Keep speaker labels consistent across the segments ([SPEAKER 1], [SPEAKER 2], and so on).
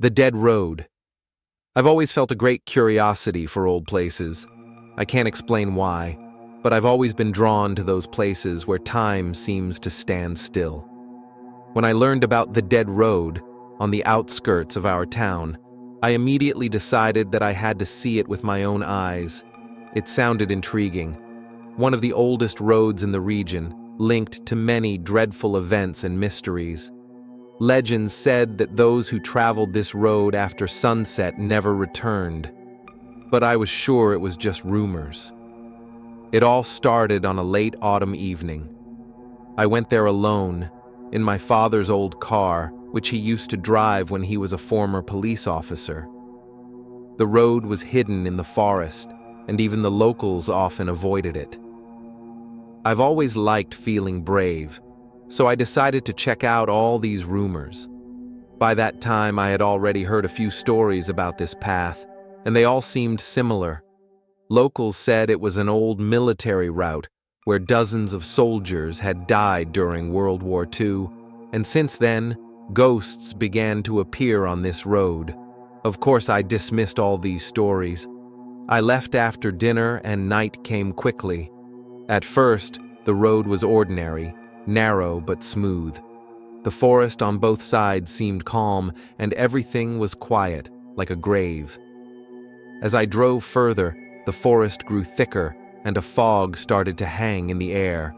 [SPEAKER 1] The Dead Road. I've always felt a great curiosity for old places. I can't explain why, but I've always been drawn to those places where time seems to stand still. When I learned about the Dead Road on the outskirts of our town, I immediately decided that I had to see it with my own eyes. It sounded intriguing. One of the oldest roads in the region, linked to many dreadful events and mysteries. Legends said that those who traveled this road after sunset never returned, but I was sure it was just rumors. It all started on a late autumn evening. I went there alone, in my father's old car, which he used to drive when he was a former police officer. The road was hidden in the forest, and even the locals often avoided it. I've always liked feeling brave, so I decided to check out all these rumors. By that time, I had already heard a few stories about this path, and they all seemed similar. Locals said it was an old military route where dozens of soldiers had died during World War II, and since then, ghosts began to appear on this road. Of course, I dismissed all these stories. I left after dinner and night came quickly. At first, the road was ordinary, narrow but smooth. The forest on both sides seemed calm, and everything was quiet, like a grave. As I drove further, the forest grew thicker, and a fog started to hang in the air.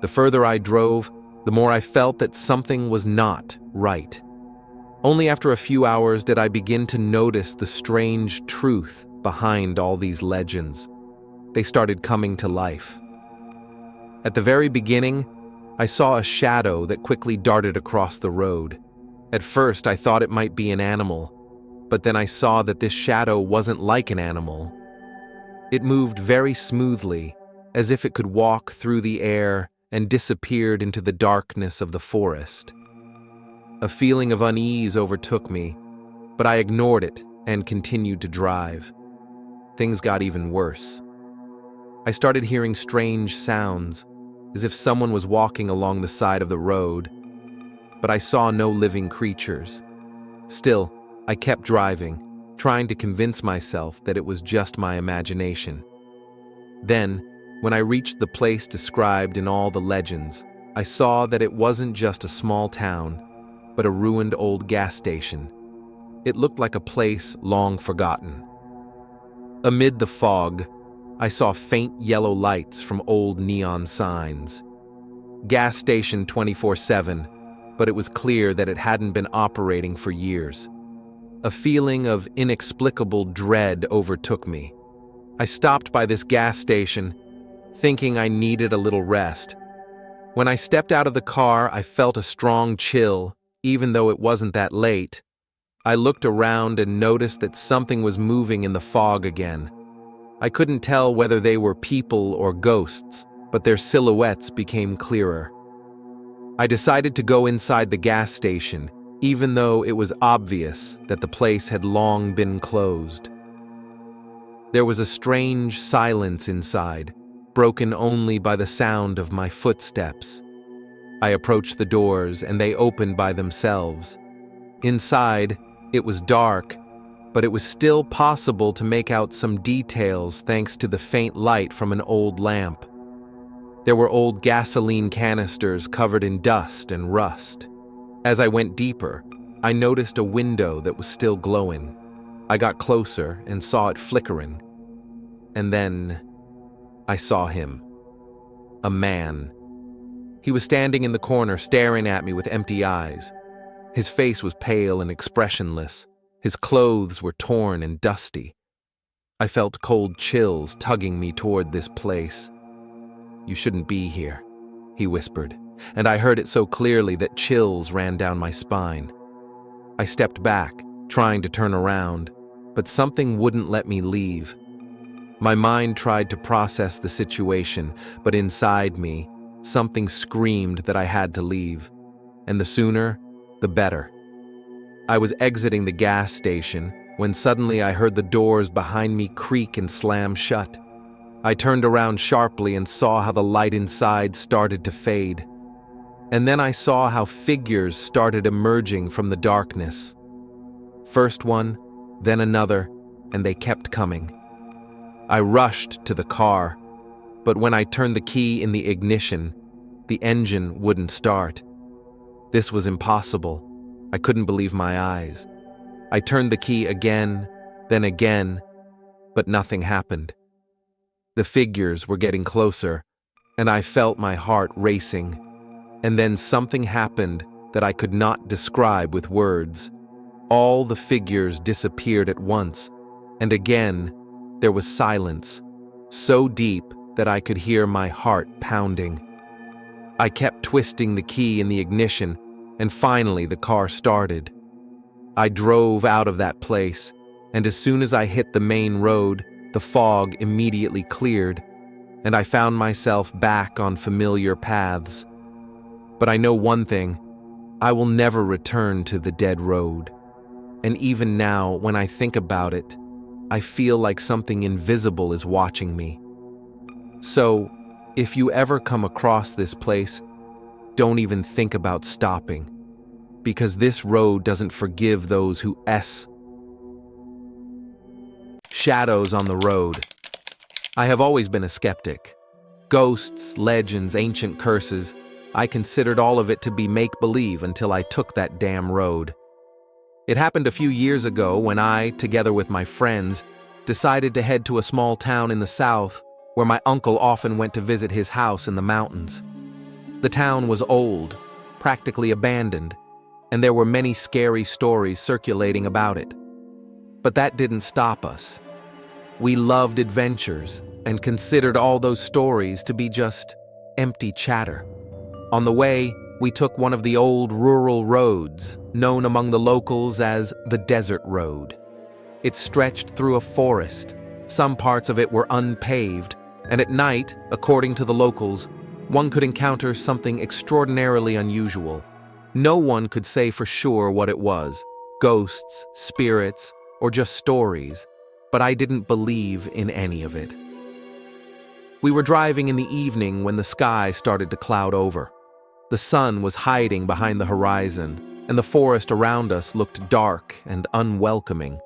[SPEAKER 1] The further I drove, the more I felt that something was not right. Only after a few hours did I begin to notice the strange truth behind all these legends. They started coming to life. At the very beginning, I saw a shadow that quickly darted across the road. At first, I thought it might be an animal, but then I saw that this shadow wasn't like an animal. It moved very smoothly, as if it could walk through the air, and disappeared into the darkness of the forest. A feeling of unease overtook me, but I ignored it and continued to drive. Things got even worse. I started hearing strange sounds, as if someone was walking along the side of the road, but I saw no living creatures. Still, I kept driving, trying to convince myself that it was just my imagination. Then, when I reached the place described in all the legends, I saw that it wasn't just a small town, but a ruined old gas station. It looked like a place long forgotten. Amid the fog, I saw faint yellow lights from old neon signs. Gas station 24/7, but it was clear that it hadn't been operating for years. A feeling of inexplicable dread overtook me. I stopped by this gas station, thinking I needed a little rest. When I stepped out of the car, I felt a strong chill, even though it wasn't that late. I looked around and noticed that something was moving in the fog again. I couldn't tell whether they were people or ghosts, but their silhouettes became clearer. I decided to go inside the gas station, even though it was obvious that the place had long been closed. There was a strange silence inside, broken only by the sound of my footsteps. I approached the doors, and they opened by themselves. Inside, it was dark, but it was still possible to make out some details thanks to the faint light from an old lamp. There were old gasoline canisters covered in dust and rust. As I went deeper, I noticed a window that was still glowing. I got closer and saw it flickering. And then I saw him. A man. He was standing in the corner staring at me with empty eyes. His face was pale and expressionless. His clothes were torn and dusty. I felt cold chills tugging me toward this place. "You shouldn't be here," he whispered, and I heard it so clearly that chills ran down my spine. I stepped back, trying to turn around, but something wouldn't let me leave. My mind tried to process the situation, but inside me, something screamed that I had to leave, and the sooner, the better. I was exiting the gas station when suddenly I heard the doors behind me creak and slam shut. I turned around sharply and saw how the light inside started to fade. And then I saw how figures started emerging from the darkness. First one, then another, and they kept coming. I rushed to the car, but when I turned the key in the ignition, the engine wouldn't start. This was impossible. I couldn't believe my eyes. I turned the key again, then again, but nothing happened. The figures were getting closer, and I felt my heart racing. And then something happened that I could not describe with words. All the figures disappeared at once, and again, there was silence, so deep that I could hear my heart pounding. I kept twisting the key in the ignition, and finally the car started. I drove out of that place, and as soon as I hit the main road, the fog immediately cleared, and I found myself back on familiar paths. But I know one thing, I will never return to the dead road. And even now, when I think about it, I feel like something invisible is watching me. So, if you ever come across this place, don't even think about stopping, because this road doesn't forgive those who shadows on the road. I have always been a skeptic. Ghosts, legends, ancient curses, I considered all of it to be make-believe until I took that damn road. It happened a few years ago when I, together with my friends, decided to head to a small town in the south where my uncle often went to visit his house in the mountains. The town was old, practically abandoned, and there were many scary stories circulating about it. But that didn't stop us. We loved adventures and considered all those stories to be just empty chatter. On the way, we took one of the old rural roads, known among the locals as the Desert Road. It stretched through a forest. Some parts of it were unpaved, and at night, according to the locals, one could encounter something extraordinarily unusual. No one could say for sure what it was, ghosts, spirits, or just stories, but I didn't believe in any of it. We were driving in the evening when the sky started to cloud over. The sun was hiding behind the horizon, and the forest around us looked dark and unwelcoming.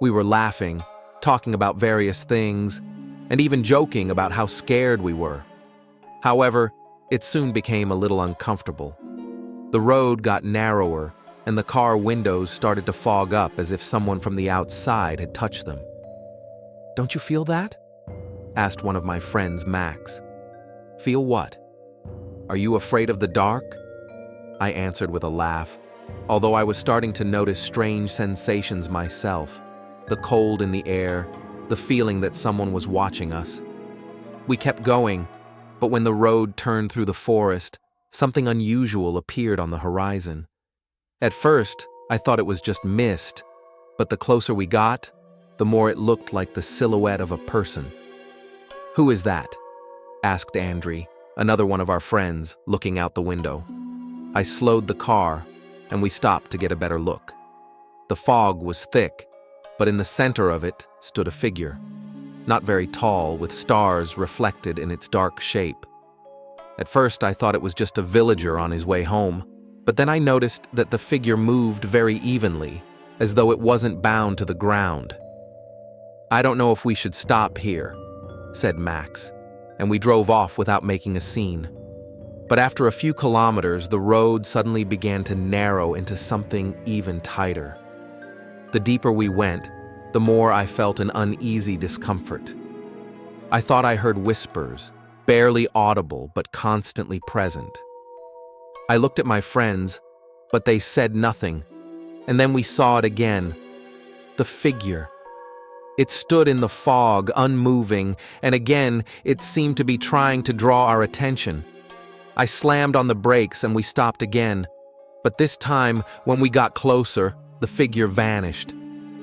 [SPEAKER 1] We were laughing, talking about various things, and even joking about how scared we were. However, it soon became a little uncomfortable. The road got narrower, and the car windows started to fog up as if someone from the outside had touched them. "Don't you feel that?" asked one of my friends, Max. "Feel what? Are you afraid of the dark?" I answered with a laugh, although I was starting to notice strange sensations myself, the cold in the air, the feeling that someone was watching us. We kept going, but when the road turned through the forest, something unusual appeared on the horizon. At first, I thought it was just mist, but the closer we got, the more it looked like the silhouette of a person. "Who is that?" asked Andrew, another one of our friends, looking out the window. I slowed the car, and we stopped to get a better look. The fog was thick, but in the center of it stood a figure, not very tall, with stars reflected in its dark shape. At first, I thought it was just a villager on his way home, but then I noticed that the figure moved very evenly, as though it wasn't bound to the ground. "I don't know if we should stop here," said Max, and we drove off without making a scene. But after a few kilometers, the road suddenly began to narrow into something even tighter. The deeper we went, the more I felt an uneasy discomfort. I thought I heard whispers, barely audible but constantly present. I looked at my friends, but they said nothing, and then we saw it again. The figure. It stood in the fog, unmoving, and again it seemed to be trying to draw our attention. I slammed on the brakes and we stopped again, but this time, when we got closer, the figure vanished.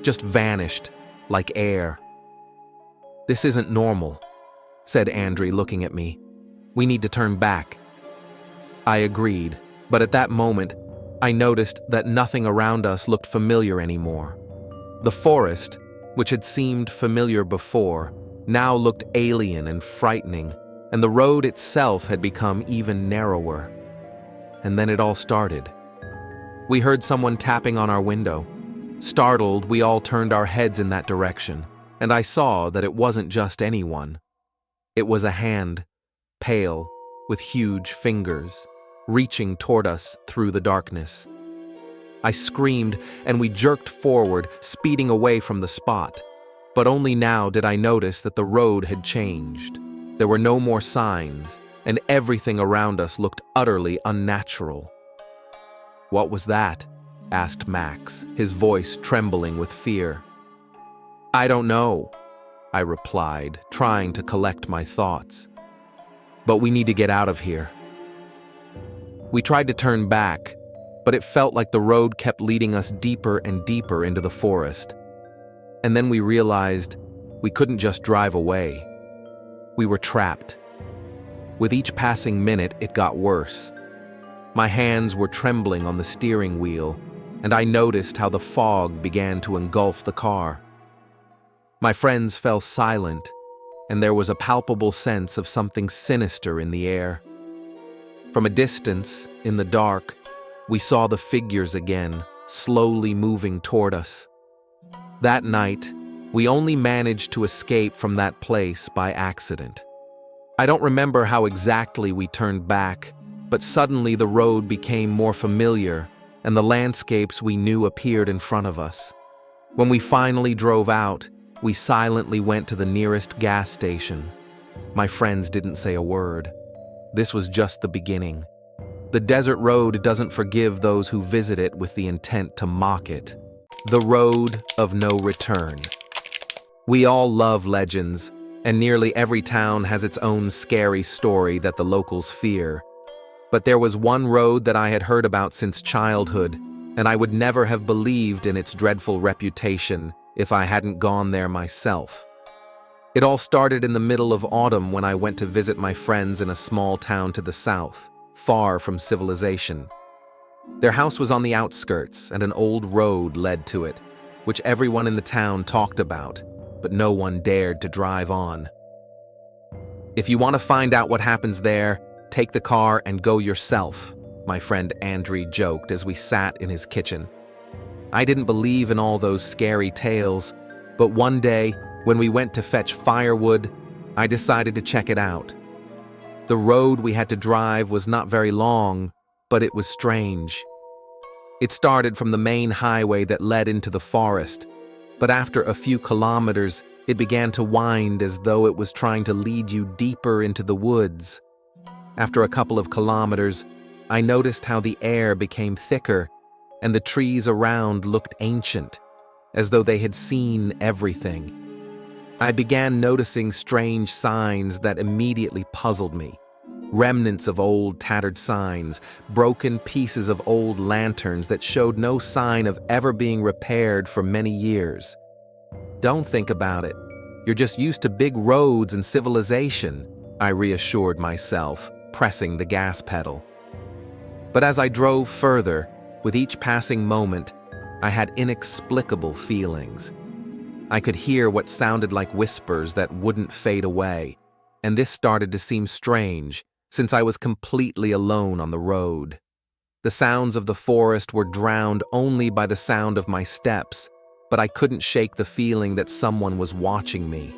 [SPEAKER 1] Just vanished, like air. "This isn't normal," said Andrew, looking at me. "We need to turn back." I agreed, but at that moment, I noticed that nothing around us looked familiar anymore. The forest, which had seemed familiar before, now looked alien and frightening, and the road itself had become even narrower. And then it all started. We heard someone tapping on our window. Startled, we all turned our heads in that direction, and I saw that it wasn't just anyone. It was a hand, pale, with huge fingers, reaching toward us through the darkness. I screamed, and we jerked forward, speeding away from the spot. But only now did I notice that the road had changed. There were no more signs, and everything around us looked utterly unnatural. "What was that?" asked Max, his voice trembling with fear. "I don't know," I replied, trying to collect my thoughts. "But we need to get out of here." We tried to turn back, but it felt like the road kept leading us deeper and deeper into the forest. And then we realized we couldn't just drive away. We were trapped. With each passing minute, it got worse. My hands were trembling on the steering wheel, and I noticed how the fog began to engulf the car. My friends fell silent, and there was a palpable sense of something sinister in the air. From a distance, in the dark, we saw the figures again, slowly moving toward us. That night, we only managed to escape from that place by accident. I don't remember how exactly we turned back, but suddenly the road became more familiar, and the landscapes we knew appeared in front of us. When we finally drove out, we silently went to the nearest gas station. My friends didn't say a word. This was just the beginning. The desert road doesn't forgive those who visit it with the intent to mock it. The road of no return. We all love legends, and nearly every town has its own scary story that the locals fear. But there was one road that I had heard about since childhood, and I would never have believed in its dreadful reputation if I hadn't gone there myself. It all started in the middle of autumn when I went to visit my friends in a small town to the south, far from civilization. Their house was on the outskirts, and an old road led to it, which everyone in the town talked about, but no one dared to drive on. "If you want to find out what happens there, take the car and go yourself," my friend Andrew joked as we sat in his kitchen. I didn't believe in all those scary tales, but one day, when we went to fetch firewood, I decided to check it out. The road we had to drive was not very long, but it was strange. It started from the main highway that led into the forest, but after a few kilometers, it began to wind as though it was trying to lead you deeper into the woods. After a couple of kilometers, I noticed how the air became thicker, and the trees around looked ancient, as though they had seen everything. I began noticing strange signs that immediately puzzled me. Remnants of old tattered signs, broken pieces of old lanterns that showed no sign of ever being repaired for many years. "Don't think about it. You're just used to big roads and civilization," I reassured myself, pressing the gas pedal. But as I drove further, with each passing moment, I had inexplicable feelings. I could hear what sounded like whispers that wouldn't fade away, and this started to seem strange, since I was completely alone on the road. The sounds of the forest were drowned only by the sound of my steps, but I couldn't shake the feeling that someone was watching me.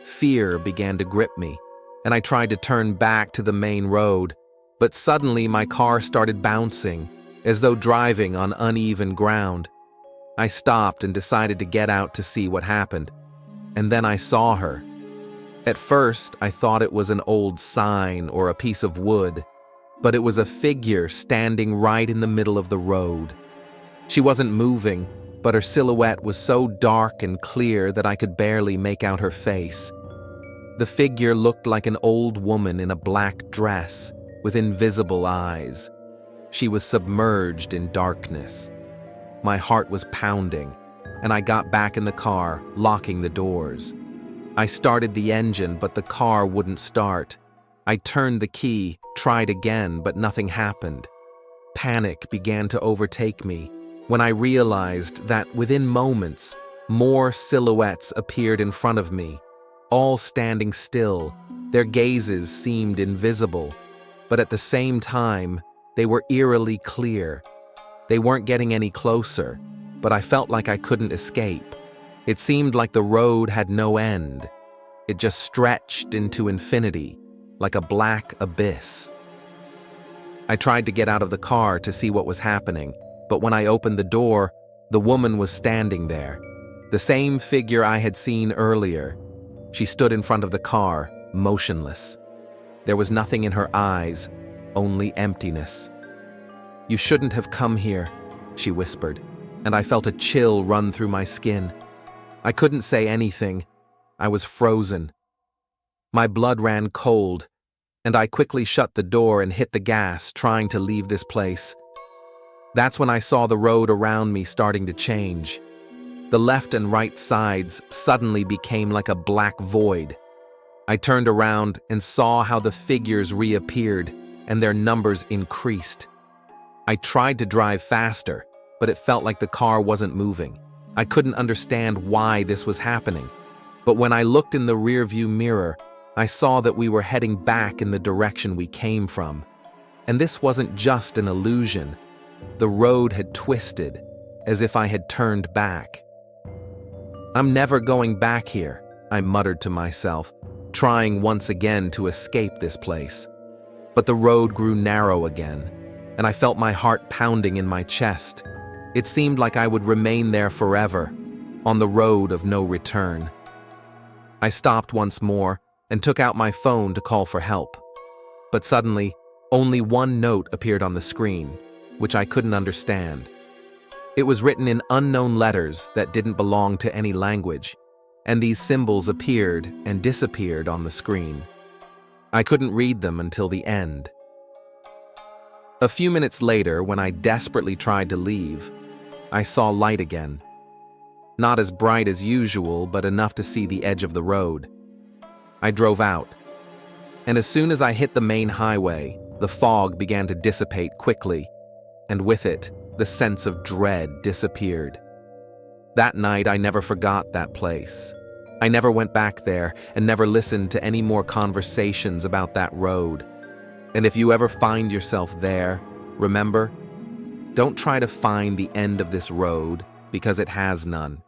[SPEAKER 1] Fear began to grip me, and I tried to turn back to the main road, but suddenly my car started bouncing, as though driving on uneven ground. I stopped and decided to get out to see what happened, and then I saw her. At first, I thought it was an old sign or a piece of wood, but it was a figure standing right in the middle of the road. She wasn't moving, but her silhouette was so dark and clear that I could barely make out her face. The figure looked like an old woman in a black dress, with invisible eyes. She was submerged in darkness. My heart was pounding, and I got back in the car, locking the doors. I started the engine, but the car wouldn't start. I turned the key, tried again, but nothing happened. Panic began to overtake me when I realized that within moments, more silhouettes appeared in front of me, all standing still. Their gazes seemed invisible, but at the same time, they were eerily clear. They weren't getting any closer. but I felt like I couldn't escape. It seemed like the road had no end. It just stretched into infinity, like a black abyss. I tried to get out of the car to see what was happening, but when I opened the door, the woman was standing there. The same figure I had seen earlier. She stood in front of the car, motionless. There was nothing in her eyes, only emptiness. "You shouldn't have come here," she whispered, and I felt a chill run through my skin. I couldn't say anything. I was frozen. My blood ran cold, and I quickly shut the door and hit the gas, trying to leave this place. That's when I saw the road around me starting to change. The left and right sides suddenly became like a black void. I turned around and saw how the figures reappeared and their numbers increased. I tried to drive faster, but it felt like the car wasn't moving. I couldn't understand why this was happening. But when I looked in the rearview mirror, I saw that we were heading back in the direction we came from. And this wasn't just an illusion. The road had twisted, as if I had turned back. "I'm never going back here," I muttered to myself, trying once again to escape this place. But the road grew narrow again, and I felt my heart pounding in my chest. It seemed like I would remain there forever, on the road of no return. I stopped once more and took out my phone to call for help. But suddenly, only one note appeared on the screen, which I couldn't understand. It was written in unknown letters that didn't belong to any language, and these symbols appeared and disappeared on the screen. I couldn't read them until the end. A few minutes later, when I desperately tried to leave, I saw light again. Not as bright as usual, but enough to see the edge of the road. I drove out, and as soon as I hit the main highway, the fog began to dissipate quickly, and with it, the sense of dread disappeared. That night, I never forgot that place. I never went back there and never listened to any more conversations about that road. And if you ever find yourself there, remember, don't try to find the end of this road because it has none.